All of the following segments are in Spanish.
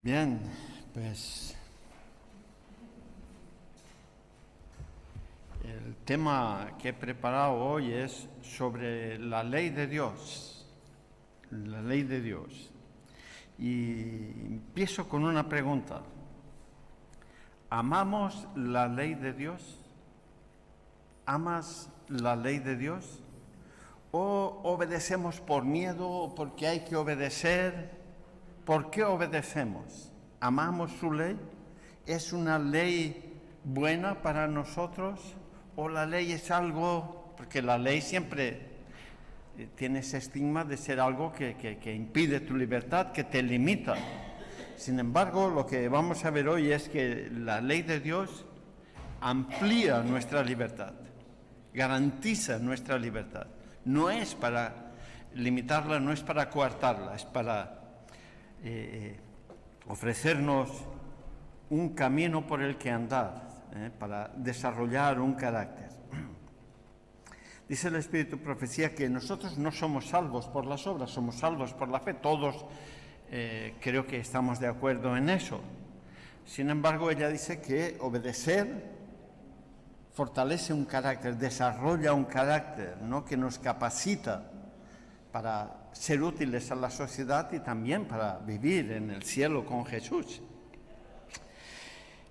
Bien, pues el tema que he preparado hoy es sobre la ley de Dios, la ley de Dios. Y empiezo con una pregunta. ¿Amamos la ley de Dios? ¿Amas la ley de Dios? ¿O obedecemos por miedo o porque hay que obedecer? ¿Por qué obedecemos? ¿Amamos su ley? ¿Es una ley buena para nosotros? ¿O la ley es algo, porque la ley siempre tiene ese estigma de ser algo que impide tu libertad, que te limita? Sin embargo, lo que vamos a ver hoy es que la ley de Dios amplía nuestra libertad, garantiza nuestra libertad. No es para limitarla, no es para coartarla, es para ofrecernos un camino por el que andar, para desarrollar un carácter. Dice el Espíritu Profecía que nosotros no somos salvos por las obras, somos salvos por la fe. Todos creo que estamos de acuerdo en eso. Sin embargo, ella dice que obedecer fortalece un carácter, desarrolla un carácter, ¿no?, que nos capacita para ser útiles a la sociedad y también para vivir en el cielo con Jesús.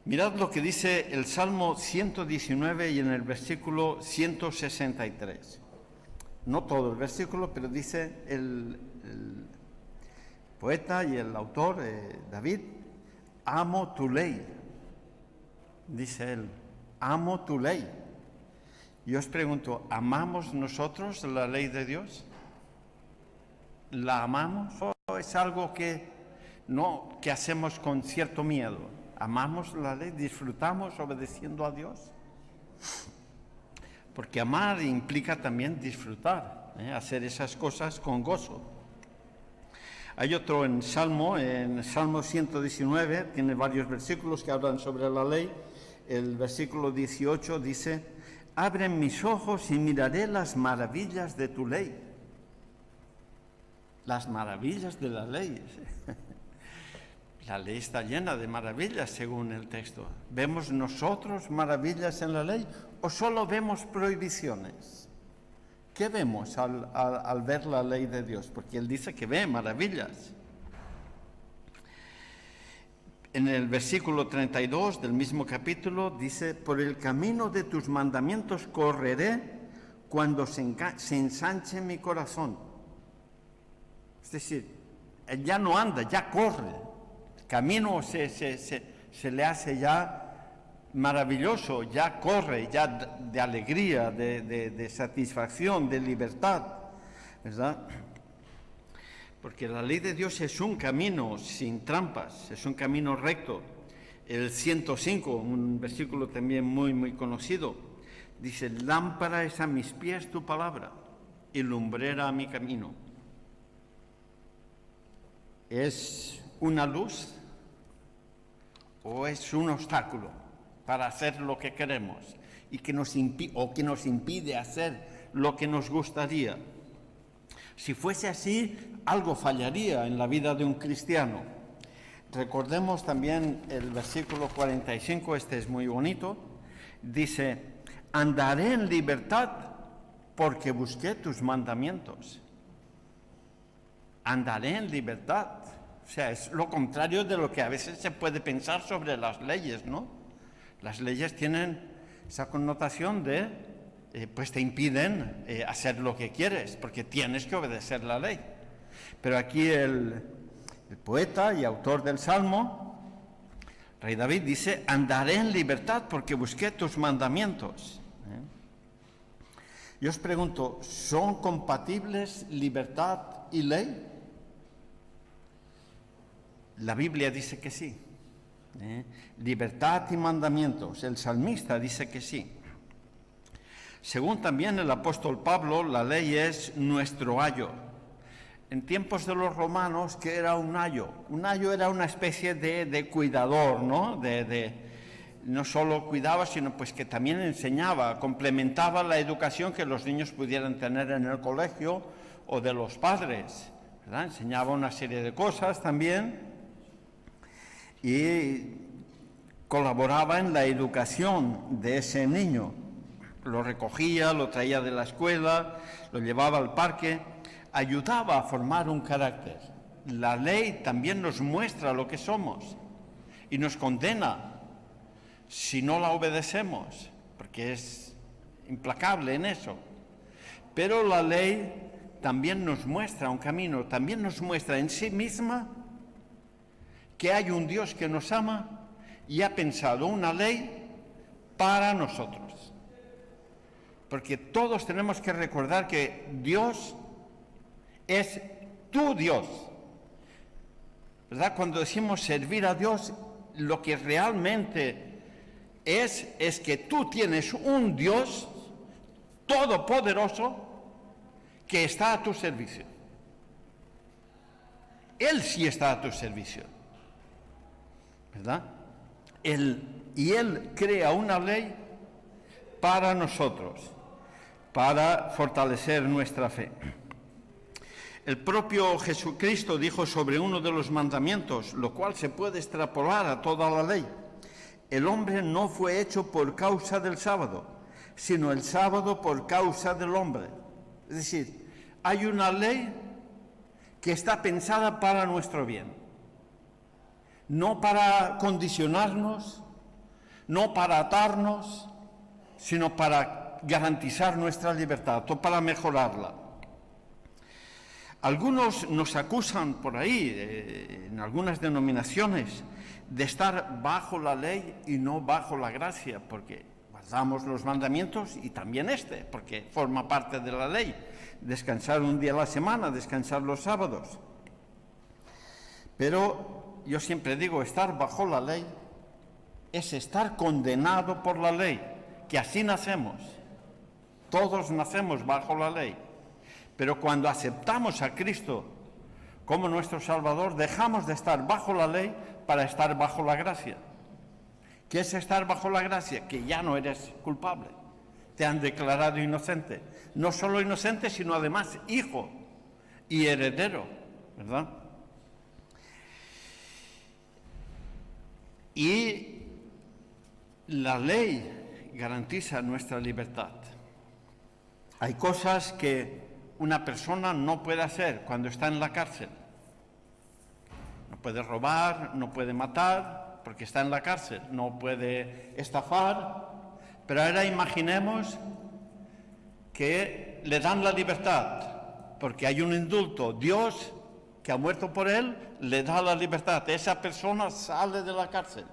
Mirad lo que dice el Salmo 119 y en el versículo 163. No todo el versículo, pero dice el poeta y el autor, David: amo tu ley. Dice él, amo tu ley. Y os pregunto, ¿amamos nosotros la ley de Dios? ¿La amamos o es algo que hacemos con cierto miedo? ¿Amamos la ley? ¿Disfrutamos obedeciendo a Dios? Porque amar implica también disfrutar, hacer esas cosas con gozo. Hay otro en Salmo 119, tiene varios versículos que hablan sobre la ley. El versículo 18 dice: abren mis ojos y miraré las maravillas de tu ley. Las maravillas de la ley. La ley está llena de maravillas según el texto. ¿Vemos nosotros maravillas en la ley o solo vemos prohibiciones? ¿Qué vemos al ver la ley de Dios? Porque él dice que ve maravillas. En el versículo 32 del mismo capítulo dice: por el camino de tus mandamientos correré cuando se ensanche mi corazón. Es decir, él ya no anda, ya corre. El camino se le hace ya maravilloso, ya corre, ya de alegría, de satisfacción, de libertad, ¿verdad? Porque la ley de Dios es un camino sin trampas, es un camino recto. El 105, un versículo también muy, muy conocido, dice: lámpara es a mis pies tu palabra y lumbrera a mi camino. ¿Es una luz o es un obstáculo para hacer lo que queremos y que nos impide hacer lo que nos gustaría? Si fuese así, algo fallaría en la vida de un cristiano. Recordemos también el versículo 45, este es muy bonito. Dice: andaré en libertad porque busqué tus mandamientos. Andaré en libertad. O sea, es lo contrario de lo que a veces se puede pensar sobre las leyes, ¿no? Las leyes tienen esa connotación de, pues te impiden hacer lo que quieres, porque tienes que obedecer la ley. Pero aquí el poeta y autor del Salmo, Rey David, dice: andaré en libertad porque busqué tus mandamientos. Yo os pregunto, ¿son compatibles libertad y ley? La Biblia dice que sí. Libertad y mandamientos. El salmista dice que sí. Según también el apóstol Pablo, la ley es nuestro ayo. En tiempos de los romanos, ¿qué era un ayo? Un ayo era una especie de cuidador, ¿no? No solo cuidaba, sino pues que también enseñaba, complementaba la educación que los niños pudieran tener en el colegio o de los padres, ¿verdad? Enseñaba una serie de cosas también. y colaboraba en la educación de ese niño. Lo recogía, lo traía de la escuela, lo llevaba al parque, ayudaba a formar un carácter. La ley también nos muestra lo que somos y nos condena si no la obedecemos, porque es implacable en eso. Pero la ley también nos muestra un camino, también nos muestra en sí misma que hay un Dios que nos ama y ha pensado una ley para nosotros. Porque todos tenemos que recordar que Dios es tu Dios, ¿verdad? Cuando decimos servir a Dios, lo que realmente es que tú tienes un Dios todopoderoso que está a tu servicio. Él sí está a tu servicio, ¿verdad? Y Él crea una ley para nosotros, para fortalecer nuestra fe. El propio Jesucristo dijo sobre uno de los mandamientos, lo cual se puede extrapolar a toda la ley: el hombre no fue hecho por causa del sábado, sino el sábado por causa del hombre. Es decir, hay una ley que está pensada para nuestro bien, no para condicionarnos, no para atarnos, sino para garantizar nuestra libertad o para mejorarla. Algunos nos acusan por ahí, en algunas denominaciones, de estar bajo la ley y no bajo la gracia, porque guardamos los mandamientos y también porque forma parte de la ley. Descansar un día a la semana, descansar los sábados. Pero yo siempre digo, estar bajo la ley es estar condenado por la ley, que así nacemos. Todos nacemos bajo la ley. Pero cuando aceptamos a Cristo como nuestro Salvador, dejamos de estar bajo la ley para estar bajo la gracia. ¿Qué es estar bajo la gracia? Que ya no eres culpable. Te han declarado inocente. No solo inocente, sino además hijo y heredero, ¿verdad? Y la ley garantiza nuestra libertad. Hay cosas que una persona no puede hacer cuando está en la cárcel. No puede robar, no puede matar, porque está en la cárcel. No puede estafar. Pero ahora imaginemos que le dan la libertad, porque hay un indulto. Dios, que ha muerto por él, le da la libertad. Esa persona sale de la cárcel.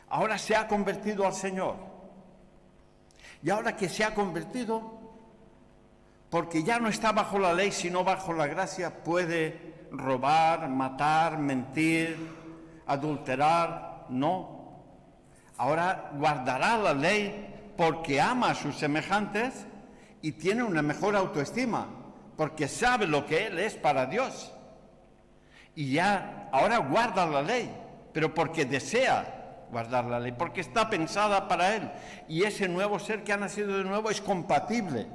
Ahora se ha convertido al Señor. Y ahora que se ha convertido, porque ya no está bajo la ley, sino bajo la gracia, puede robar, matar, mentir, adulterar. No. Ahora guardará la ley porque ama a sus semejantes y tiene una mejor autoestima, porque sabe lo que Él es para Dios. Y ya, ahora guarda la ley, pero porque desea guardar la ley, porque está pensada para Él. Y ese nuevo ser que ha nacido de nuevo es compatible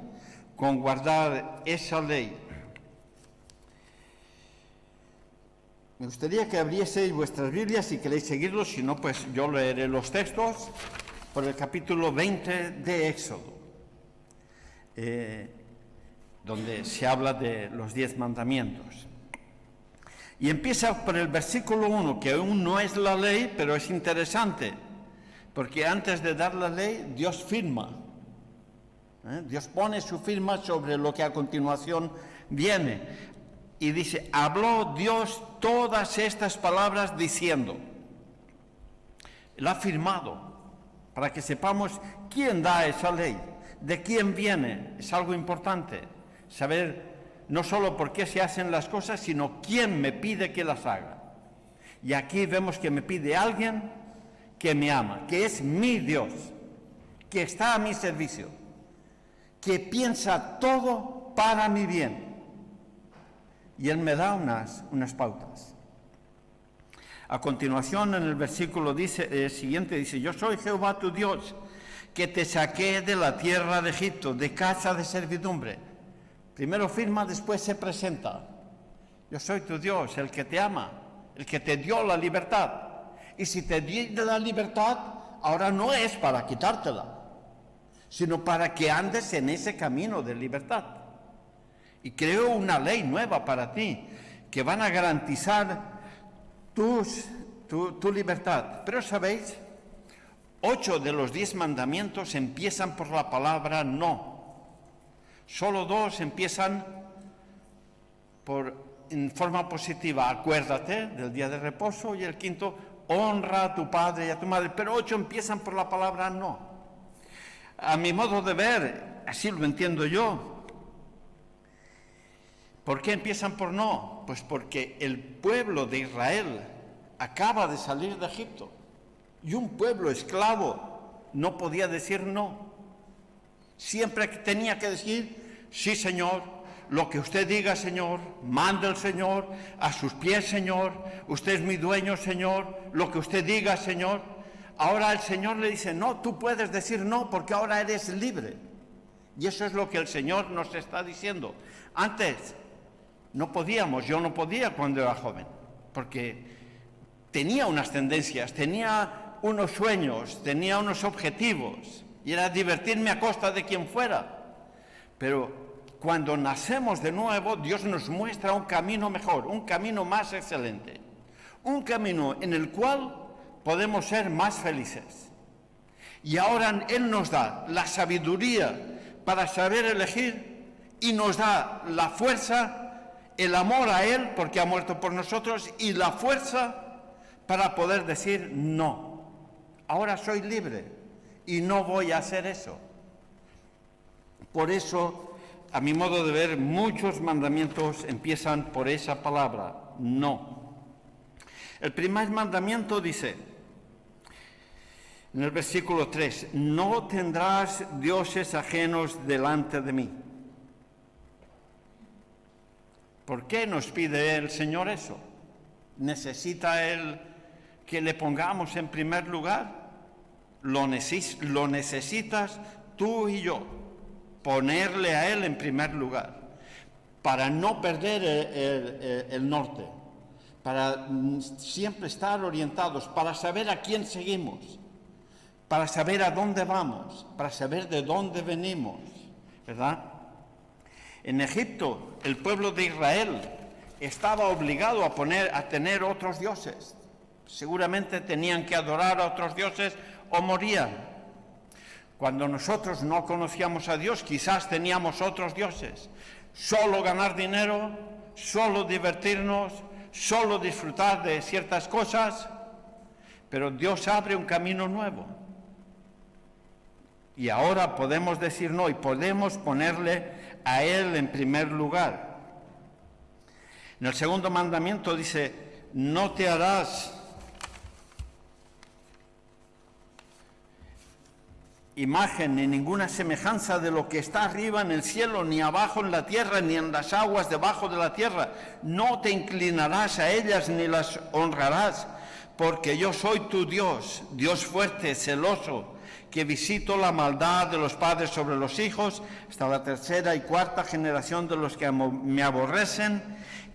con guardar esa ley. Me gustaría que abrieseis vuestras Biblias si queréis seguirlos, si no, pues yo leeré los textos por el capítulo 20 de Éxodo, donde se habla de los 10 mandamientos. Y empieza por el versículo 1, que aún no es la ley, pero es interesante, porque antes de dar la ley, Dios firma. Dios pone su firma sobre lo que a continuación viene. Y dice, habló Dios todas estas palabras diciendo. Él ha firmado, para que sepamos quién da esa ley, de quién viene. Es algo importante, saber no solo por qué se hacen las cosas, sino quién me pide que las haga. Y aquí vemos que me pide alguien que me ama, que es mi Dios, que está a mi servicio, que piensa todo para mi bien. Y Él me da unas pautas. A continuación, en el versículo siguiente dice, yo soy Jehová tu Dios, que te saqué de la tierra de Egipto, de casa de servidumbre. Primero firma, después se presenta. Yo soy tu Dios, el que te ama, el que te dio la libertad. Y si te di la libertad, ahora no es para quitártela, sino para que andes en ese camino de libertad. Y creo una ley nueva para ti, que van a garantizar tu libertad. Pero sabéis, 8 de los 10 mandamientos empiezan por la palabra no. Solo 2 empiezan en forma positiva. Acuérdate del día de reposo, y el quinto, honra a tu padre y a tu madre. Pero 8 empiezan por la palabra no. A mi modo de ver, así lo entiendo yo. ¿Por qué empiezan por no? Pues porque el pueblo de Israel acaba de salir de Egipto, y un pueblo esclavo no podía decir no. Siempre tenía que decir, sí, Señor, lo que usted diga, Señor, mande el Señor, a sus pies, Señor, usted es mi dueño, Señor, lo que usted diga, Señor. Ahora el Señor le dice, no, tú puedes decir no, porque ahora eres libre. Y eso es lo que el Señor nos está diciendo. Antes no podíamos, yo no podía cuando era joven, porque tenía unas tendencias, tenía unos sueños, tenía unos objetivos, y era divertirme a costa de quien fuera. Pero cuando nacemos de nuevo, Dios nos muestra un camino mejor, un camino más excelente, un camino en el cual podemos ser más felices. Y ahora Él nos da la sabiduría para saber elegir, y nos da la fuerza, el amor a Él, porque ha muerto por nosotros, y la fuerza para poder decir no. Ahora soy libre y no voy a hacer eso. Por eso, a mi modo de ver, muchos mandamientos empiezan por esa palabra, no. El primer mandamiento dice, en el versículo 3, no tendrás dioses ajenos delante de mí. ¿Por qué nos pide el Señor eso? ¿Necesita Él que le pongamos en primer lugar? Lo necesitas tú y yo, ponerle a Él en primer lugar, para no perder el norte, para siempre estar orientados, para saber a quién seguimos, para saber a dónde vamos, para saber de dónde venimos, ¿verdad? En Egipto, el pueblo de Israel estaba obligado a tener otros dioses. Seguramente tenían que adorar a otros dioses o morían. Cuando nosotros no conocíamos a Dios, quizás teníamos otros dioses. Solo ganar dinero, solo divertirnos, solo disfrutar de ciertas cosas. Pero Dios abre un camino nuevo. Y ahora podemos decir no, y podemos ponerle a Él en primer lugar. En el segundo mandamiento dice, no te harás imagen ni ninguna semejanza de lo que está arriba en el cielo, ni abajo en la tierra, ni en las aguas debajo de la tierra. No te inclinarás a ellas ni las honrarás, porque yo soy tu Dios, Dios fuerte, celoso, que visito la maldad de los padres sobre los hijos, hasta la tercera y cuarta generación de los que me aborrecen,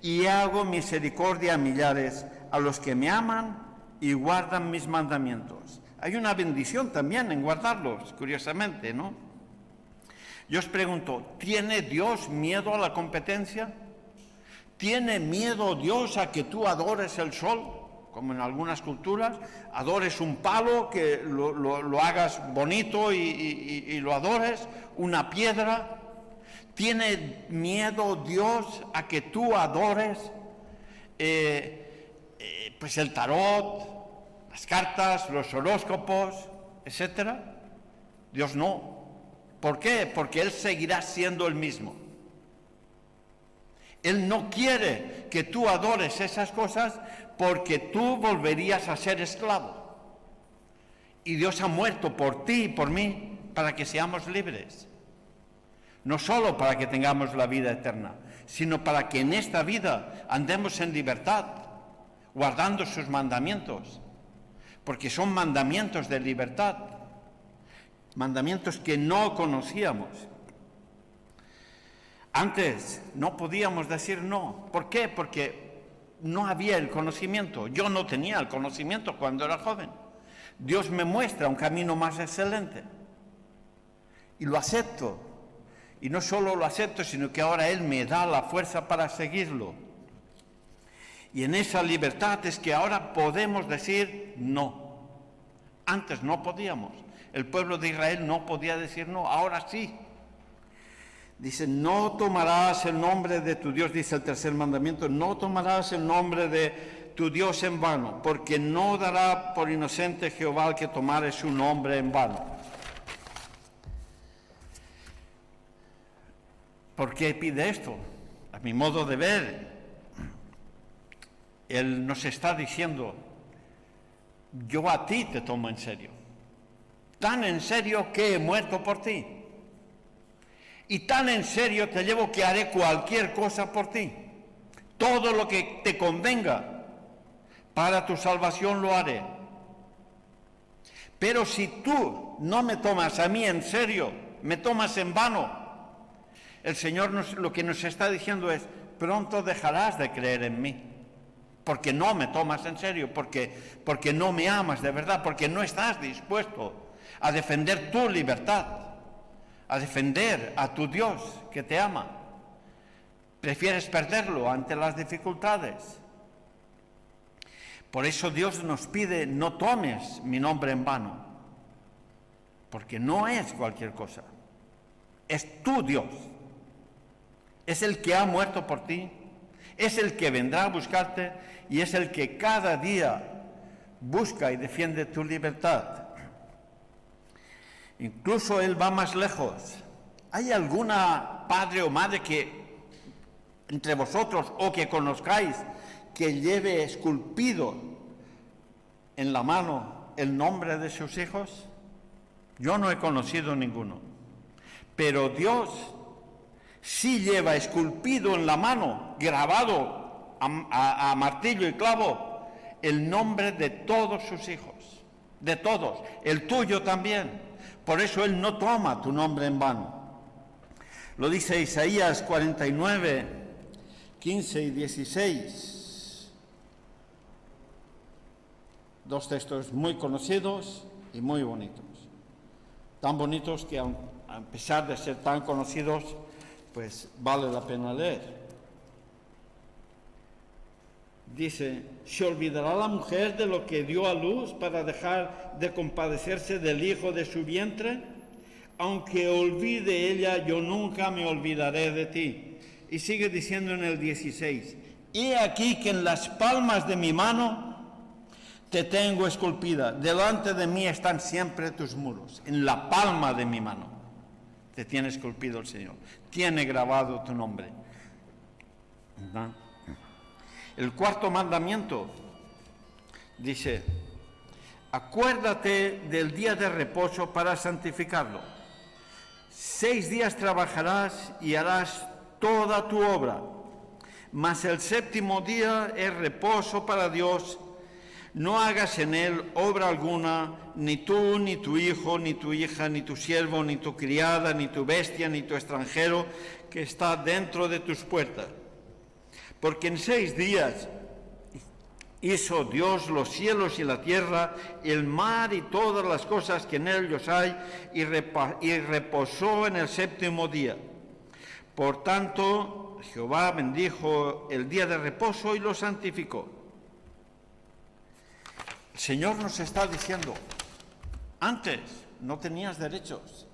y hago misericordia a millares, a los que me aman y guardan mis mandamientos. Hay una bendición también en guardarlos, curiosamente, ¿no? Yo os pregunto, ¿tiene Dios miedo a la competencia? ¿Tiene miedo Dios a que tú adores el sol? Como en algunas culturas, adores un palo, que lo hagas bonito y lo adores, una piedra. ¿Tiene miedo Dios a que tú adores pues el tarot, las cartas, los horóscopos, etcétera? Dios no. ¿Por qué? Porque Él seguirá siendo el mismo. Él no quiere que tú adores esas cosas, porque tú volverías a ser esclavo. Y Dios ha muerto por ti y por mí para que seamos libres. No solo para que tengamos la vida eterna, sino para que en esta vida andemos en libertad, guardando sus mandamientos, porque son mandamientos de libertad, mandamientos que no conocíamos. Antes no podíamos decir no. ¿Por qué? Porque no había el conocimiento. Yo no tenía el conocimiento cuando era joven. Dios me muestra un camino más excelente. Y lo acepto. Y no solo lo acepto, sino que ahora Él me da la fuerza para seguirlo. Y en esa libertad es que ahora podemos decir no. Antes no podíamos. El pueblo de Israel no podía decir no, ahora sí. Dice, no tomarás el nombre de tu Dios, dice el tercer mandamiento, no tomarás el nombre de tu Dios en vano, porque no dará por inocente Jehová al que tomare su nombre en vano. ¿Por qué pide esto? A mi modo de ver, Él nos está diciendo, yo a ti te tomo en serio, tan en serio que he muerto por ti, y tan en serio te llevo que haré cualquier cosa por ti, todo lo que te convenga para tu salvación lo haré. Pero si tú no me tomas a mí en serio, me tomas en vano, el Señor lo que nos está diciendo es, pronto dejarás de creer en mí, porque no me tomas en serio, porque no me amas de verdad, porque no estás dispuesto a defender tu libertad, a defender a tu Dios que te ama. Prefieres perderlo ante las dificultades. Por eso Dios nos pide, no tomes mi nombre en vano, porque no es cualquier cosa, es tu Dios. Es el que ha muerto por ti, es el que vendrá a buscarte y es el que cada día busca y defiende tu libertad. Incluso Él va más lejos. ¿Hay alguna padre o madre que entre vosotros o que conozcáis que lleve esculpido en la mano el nombre de sus hijos? Yo no he conocido ninguno. Pero Dios sí lleva esculpido en la mano, grabado a martillo y clavo, el nombre de todos sus hijos, de todos, el tuyo también. Por eso Él no toma tu nombre en vano. Lo dice Isaías 49, 15 y 16. Dos textos muy conocidos y muy bonitos. Tan bonitos que a pesar de ser tan conocidos, pues vale la pena leer. Dice, ¿se olvidará la mujer de lo que dio a luz para dejar de compadecerse del hijo de su vientre? Aunque olvide ella, yo nunca me olvidaré de ti. Y sigue diciendo en el 16, he aquí que en las palmas de mi mano te tengo esculpida, delante de mí están siempre tus muros, en la palma de mi mano te tiene esculpido el Señor, tiene grabado tu nombre. ¿verdad? El cuarto mandamiento dice, acuérdate del día de reposo para santificarlo. 6 días trabajarás y harás toda tu obra, mas el séptimo día es reposo para Dios. No hagas en él obra alguna, ni tú, ni tu hijo, ni tu hija, ni tu siervo, ni tu criada, ni tu bestia, ni tu extranjero que está dentro de tus puertas. Porque en 6 días hizo Dios los cielos y la tierra, el mar y todas las cosas que en ellos hay, y reposó en el séptimo día. Por tanto, Jehová bendijo el día de reposo y lo santificó. El Señor nos está diciendo, antes no tenías derechos.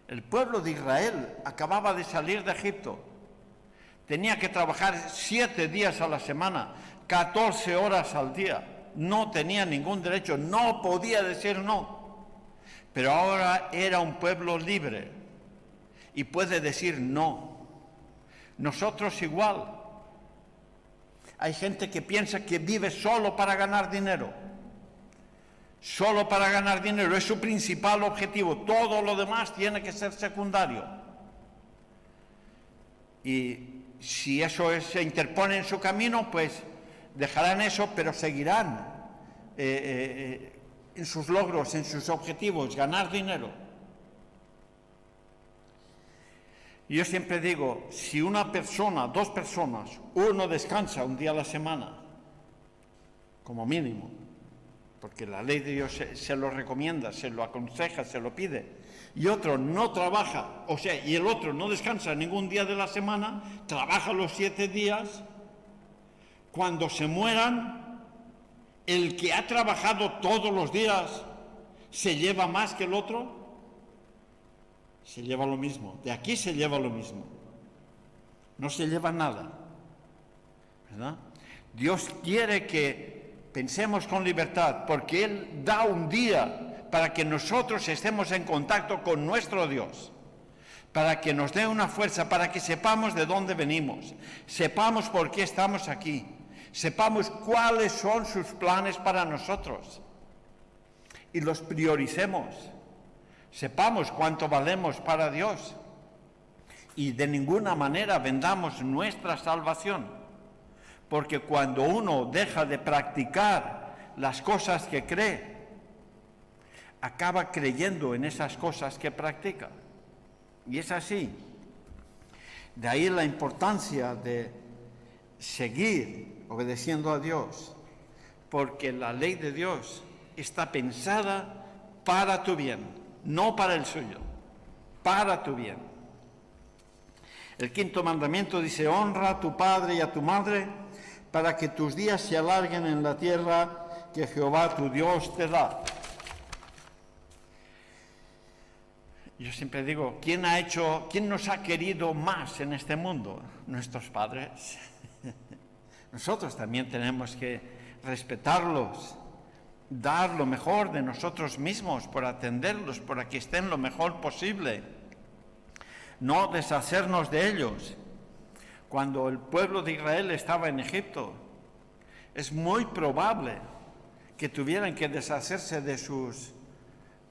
El pueblo de Israel acababa de salir de Egipto. Tenía que trabajar 7 días a la semana, 14 horas al día. No tenía ningún derecho, no podía decir no. Pero ahora era un pueblo libre y puede decir no. Nosotros igual. Hay gente que piensa que vive solo para ganar dinero. Solo para ganar dinero es su principal objetivo. Todo lo demás tiene que ser secundario. Y si eso se interpone en su camino, pues dejarán eso, pero seguirán en sus logros, en sus objetivos, ganar dinero. Yo siempre digo, si una persona, 2 personas, uno descansa un día a la semana, como mínimo, porque la ley de Dios se lo recomienda, se lo aconseja, se lo pide, y otro no trabaja, o sea, y el otro no descansa ningún día de la semana, trabaja los 7 días, cuando se mueran, el que ha trabajado todos los días se lleva más que el otro. Se lleva lo mismo, de aquí se lleva lo mismo, no se lleva nada, ¿verdad? Dios quiere que pensemos con libertad, porque Él da un día para que nosotros estemos en contacto con nuestro Dios, para que nos dé una fuerza, para que sepamos de dónde venimos, sepamos por qué estamos aquí, sepamos cuáles son sus planes para nosotros y los prioricemos. Sepamos cuánto valemos para Dios y de ninguna manera vendamos nuestra salvación, porque cuando uno deja de practicar las cosas que cree, acaba creyendo en esas cosas que practica. Y es así. De ahí la importancia de seguir obedeciendo a Dios, porque la ley de Dios está pensada para tu bien. No para el suyo, para tu bien. El 5.º mandamiento dice: honra a tu padre y a tu madre para que tus días se alarguen en la tierra que Jehová tu Dios te da. Yo siempre digo, ¿quién nos ha querido más en este mundo? Nuestros padres. Nosotros también tenemos que respetarlos, dar lo mejor de nosotros mismos por atenderlos, para que estén lo mejor posible, no deshacernos de ellos. Cuando el pueblo de Israel estaba en Egipto, es muy probable que tuvieran que deshacerse de sus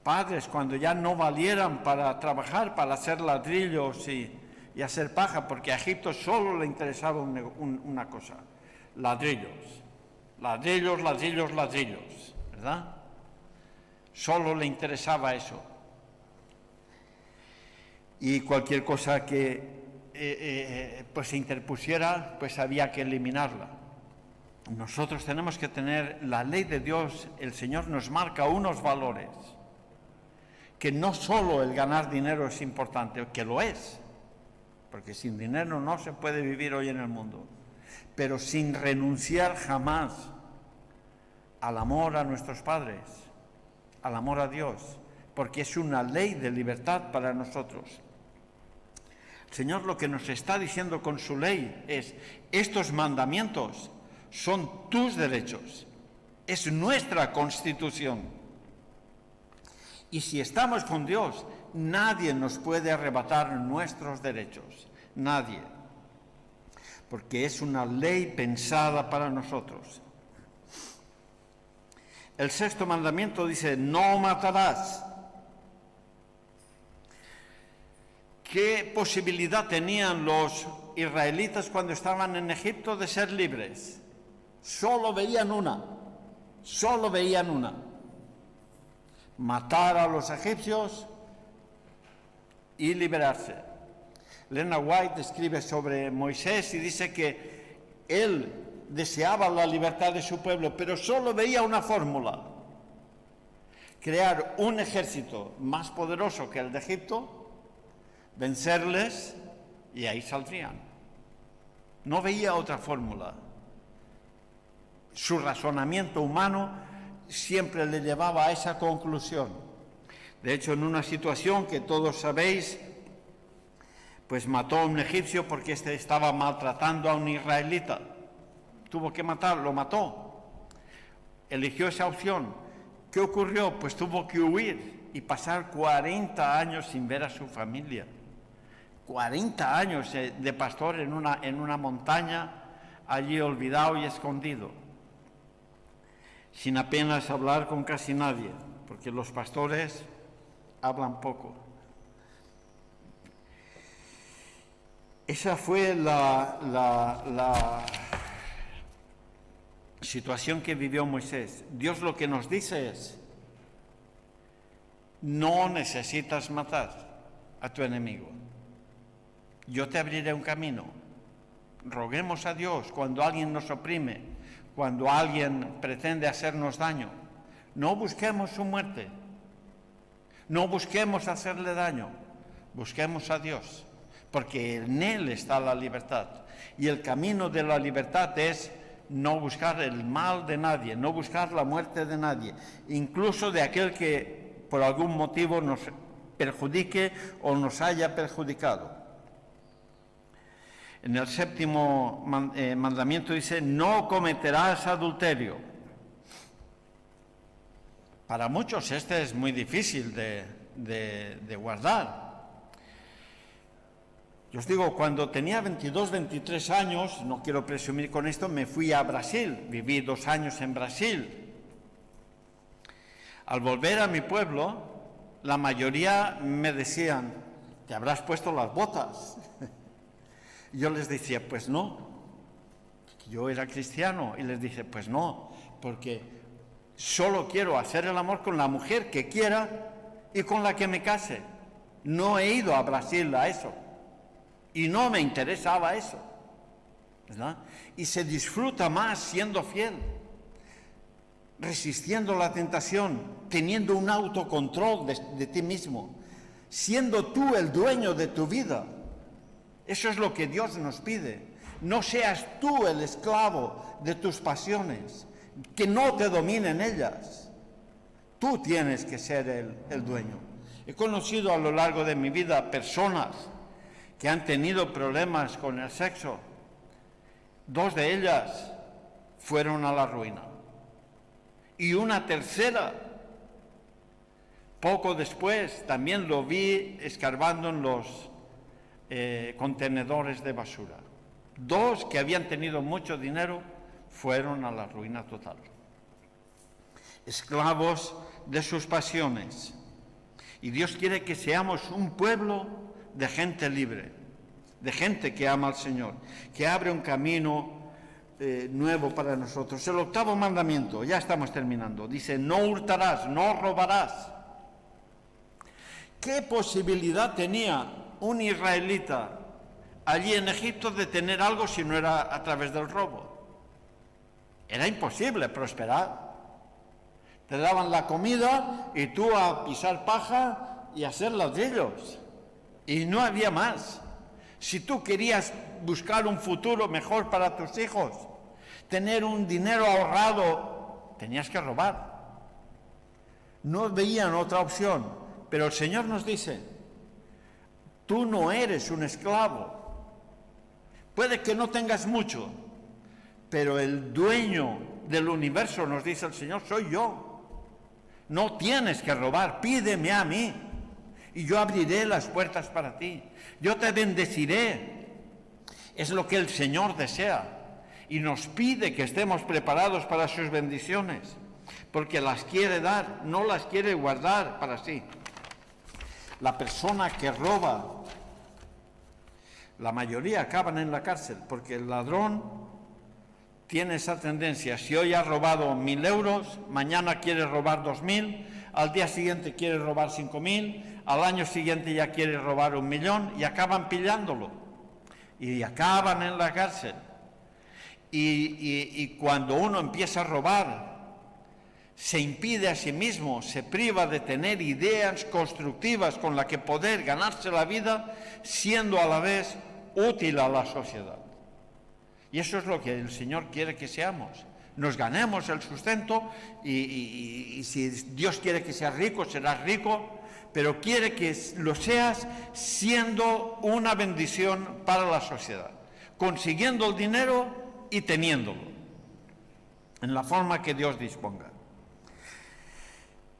padres cuando ya no valieran para trabajar, para hacer ladrillos y hacer paja, porque a Egipto solo le interesaba una cosa: ladrillos, ladrillos, ladrillos, ladrillos, ¿verdad? Solo le interesaba eso. Y cualquier cosa que pues se interpusiera, pues había que eliminarla. Nosotros tenemos que tener la ley de Dios. El Señor nos marca unos valores, que no solo el ganar dinero es importante, que lo es, porque sin dinero no se puede vivir hoy en el mundo, pero sin renunciar jamás al amor a nuestros padres, al amor a Dios, porque es una ley de libertad para nosotros. El Señor lo que nos está diciendo con su ley es: estos mandamientos son tus derechos, es nuestra constitución. Y si estamos con Dios, nadie nos puede arrebatar nuestros derechos, nadie, porque es una ley pensada para nosotros. El 6.º mandamiento dice: no matarás. ¿Qué posibilidad tenían los israelitas cuando estaban en Egipto de ser libres? Solo veían una: matar a los egipcios y liberarse. Elena White escribe sobre Moisés y dice que él deseaba la libertad de su pueblo, pero solo veía una fórmula: crear un ejército más poderoso que el de Egipto, vencerles y ahí saldrían. No veía otra fórmula. Su razonamiento humano siempre le llevaba a esa conclusión. De hecho, en una situación que todos sabéis, pues mató a un egipcio porque éste estaba maltratando a un israelita. Tuvo que matarlo, lo mató. Eligió esa opción. ¿Qué ocurrió? Pues tuvo que huir y pasar 40 años sin ver a su familia. 40 años de pastor en una montaña, allí olvidado y escondido, sin apenas hablar con casi nadie, porque los pastores hablan poco. Esa fue la situación que vivió Moisés. Dios lo que nos dice es: no necesitas matar a tu enemigo. yo te abriré un camino. Roguemos a Dios cuando alguien nos oprime, cuando alguien pretende hacernos daño. No busquemos su muerte, no busquemos hacerle daño, busquemos a Dios, porque en Él está la libertad. Y el camino de la libertad es no buscar el mal de nadie, no buscar la muerte de nadie, incluso de aquel que por algún motivo nos perjudique o nos haya perjudicado. En el 7º mandamiento dice, no cometerás adulterio. Para muchos este es muy difícil de guardar. Yo os digo, cuando tenía 22, 23 años, no quiero presumir con esto, me fui a Brasil, viví 2 años en Brasil. Al volver a mi pueblo, la mayoría me decían, ¿te habrás puesto las botas? Yo les decía, pues no. Yo era cristiano y les dije, pues no, porque solo quiero hacer el amor con la mujer que quiera y con la que me case. No he ido a Brasil a eso. Y no me interesaba eso, ¿verdad? Y se disfruta más siendo fiel, resistiendo la tentación, teniendo un autocontrol de ti mismo, siendo tú el dueño de tu vida. Eso es lo que Dios nos pide. No seas tú el esclavo de tus pasiones, que no te dominen ellas. Tú tienes que ser el dueño. He conocido a lo largo de mi vida personas que han tenido problemas con el sexo. 2 de ellas fueron a la ruina. Y una tercera, poco después, también lo vi escarbando en los contenedores de basura. 2 que habían tenido mucho dinero fueron a la ruina total. Esclavos de sus pasiones. Y Dios quiere que seamos un pueblo de gente libre, de gente que ama al Señor, que abre un camino nuevo para nosotros. El 8º mandamiento, ya estamos terminando, dice, no hurtarás, no robarás. ¿Qué posibilidad tenía un israelita allí en Egipto de tener algo si no era a través del robo? Era imposible prosperar. Te daban la comida y tú a pisar paja y a hacer ladrillos. Y no había más. Si tú querías buscar un futuro mejor para tus hijos, tener un dinero ahorrado, tenías que robar. No veían otra opción. Pero el Señor nos dice, tú no eres un esclavo. Puede que no tengas mucho, pero el dueño del universo, nos dice el Señor, soy yo. No tienes que robar, pídeme a mí. Y yo abriré las puertas para ti. Yo te bendeciré. Es lo que el Señor desea. Y nos pide que estemos preparados para sus bendiciones. Porque las quiere dar, no las quiere guardar para sí. La persona que roba, la mayoría acaban en la cárcel. Porque el ladrón tiene esa tendencia. Si hoy ha robado 1.000 euros, mañana quiere robar 2.000, al día siguiente quiere robar 5.000, al año siguiente ya quiere robar 1.000.000 y acaban pillándolo. Y acaban en la cárcel. Y cuando uno empieza a robar, se impide a sí mismo, se priva de tener ideas constructivas con las que poder ganarse la vida, siendo a la vez útil a la sociedad. Y eso es lo que el Señor quiere que seamos. Nos ganemos el sustento y si Dios quiere que seas rico, serás rico, pero quiere que lo seas siendo una bendición para la sociedad, consiguiendo el dinero y teniéndolo, en la forma que Dios disponga.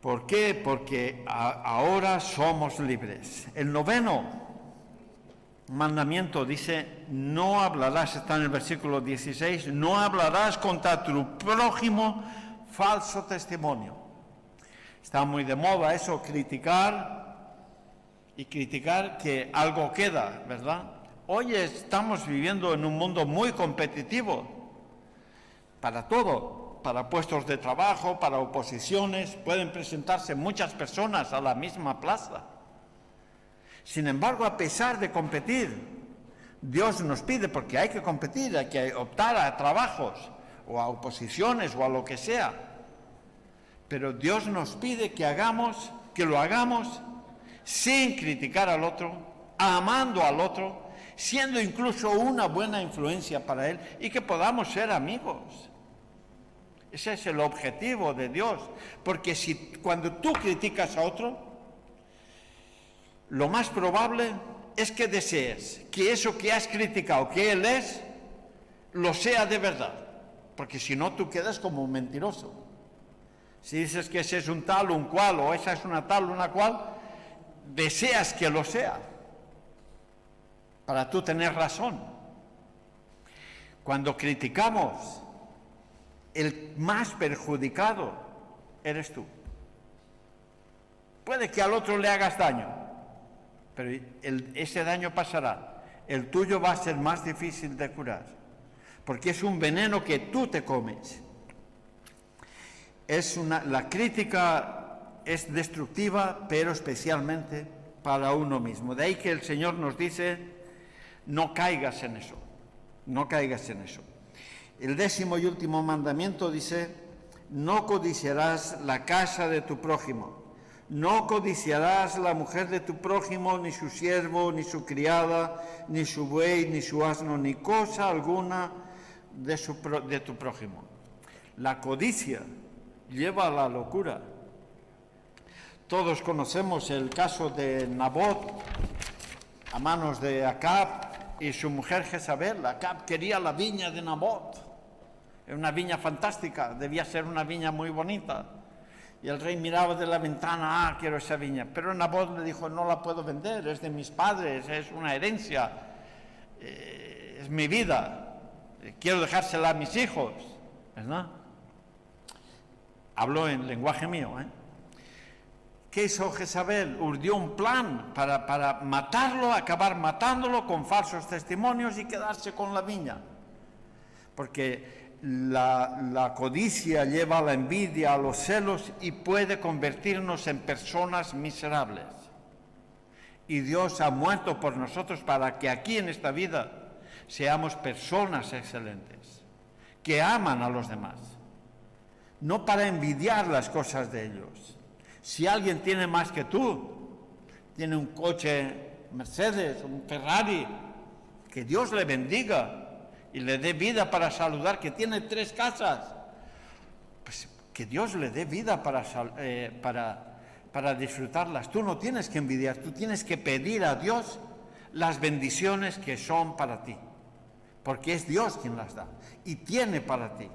¿Por qué? Porque ahora somos libres. El 9º mandamiento dice, no hablarás, está en el versículo 16, no hablarás contra tu prójimo falso testimonio. Está muy de moda eso, criticar que algo queda, ¿verdad? Hoy estamos viviendo en un mundo muy competitivo para todo, para puestos de trabajo, para oposiciones, pueden presentarse muchas personas a la misma plaza. Sin embargo, a pesar de competir, Dios nos pide, porque hay que competir, hay que optar a trabajos o a oposiciones o a lo que sea. Pero Dios nos pide que lo hagamos sin criticar al otro, amando al otro, siendo incluso una buena influencia para él y que podamos ser amigos. Ese es el objetivo de Dios, porque cuando tú criticas a otro, lo más probable es que desees que eso que has criticado, que él es, lo sea de verdad, porque si no tú quedas como un mentiroso. Si dices que ese es un tal, un cual, o esa es una tal, una cual, deseas que lo sea, para tú tener razón. Cuando criticamos, el más perjudicado eres tú. Puede que al otro le hagas daño, pero ese daño pasará. El tuyo va a ser más difícil de curar, porque es un veneno que tú te comes. La crítica es destructiva, pero especialmente para uno mismo. De ahí que el Señor nos dice, no caigas en eso, no caigas en eso. El 10º y último mandamiento dice, no codiciarás la casa de tu prójimo. No codiciarás la mujer de tu prójimo, ni su siervo, ni su criada, ni su buey, ni su asno, ni cosa alguna de tu prójimo. La codicia lleva a la locura. Todos conocemos el caso de Nabot a manos de Acab y su mujer Jezabel. Acab quería la viña de Nabot. Era una viña fantástica, debía ser una viña muy bonita. Y el rey miraba de la ventana, quiero esa viña. Pero Nabot le dijo, no la puedo vender, es de mis padres, es una herencia, es mi vida, quiero dejársela a mis hijos, ¿verdad? Habló en lenguaje mío, ¿Qué hizo Jezabel? Urdió un plan para matarlo, acabar matándolo con falsos testimonios y quedarse con la viña. Porque la codicia lleva a la envidia, a los celos y puede convertirnos en personas miserables. Y Dios ha muerto por nosotros para que aquí en esta vida seamos personas excelentes, que aman a los demás, no para envidiar las cosas de ellos. Si alguien tiene más que tú, tiene un coche Mercedes, un Ferrari, que Dios le bendiga y le dé vida para saludar, que tiene 3 casas, pues que Dios le dé vida para disfrutarlas. Tú no tienes que envidiar, tú tienes que pedir a Dios las bendiciones que son para ti, porque es Dios quien las da y tiene para ti.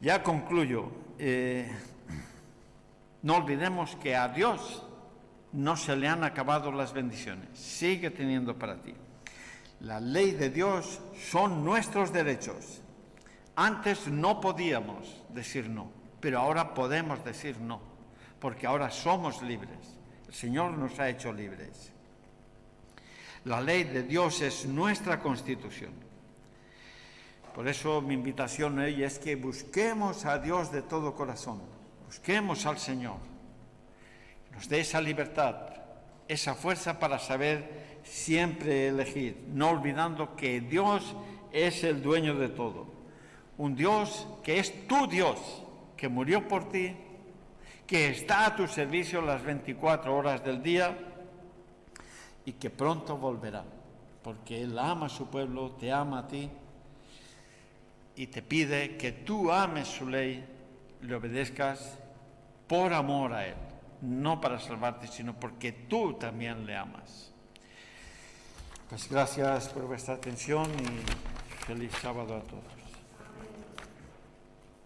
Ya concluyo. No olvidemos que a Dios no se le han acabado las bendiciones, sigue teniendo para ti. La ley de Dios son nuestros derechos. Antes no podíamos decir no, pero ahora podemos decir no, porque ahora somos libres. El Señor nos ha hecho libres. La ley de Dios es nuestra constitución. Por eso mi invitación hoy es que busquemos a Dios de todo corazón, busquemos al Señor, nos dé esa libertad, esa fuerza para saber siempre elegir, no olvidando que Dios es el dueño de todo. Un Dios que es tu Dios, que murió por ti, que está a tu servicio las 24 horas del día y que pronto volverá, porque Él ama a su pueblo, te ama a ti y te pide que tú ames su ley, le obedezcas por amor a Él, no para salvarte, sino porque tú también le amas. Pues gracias por vuestra atención y feliz sábado a todos.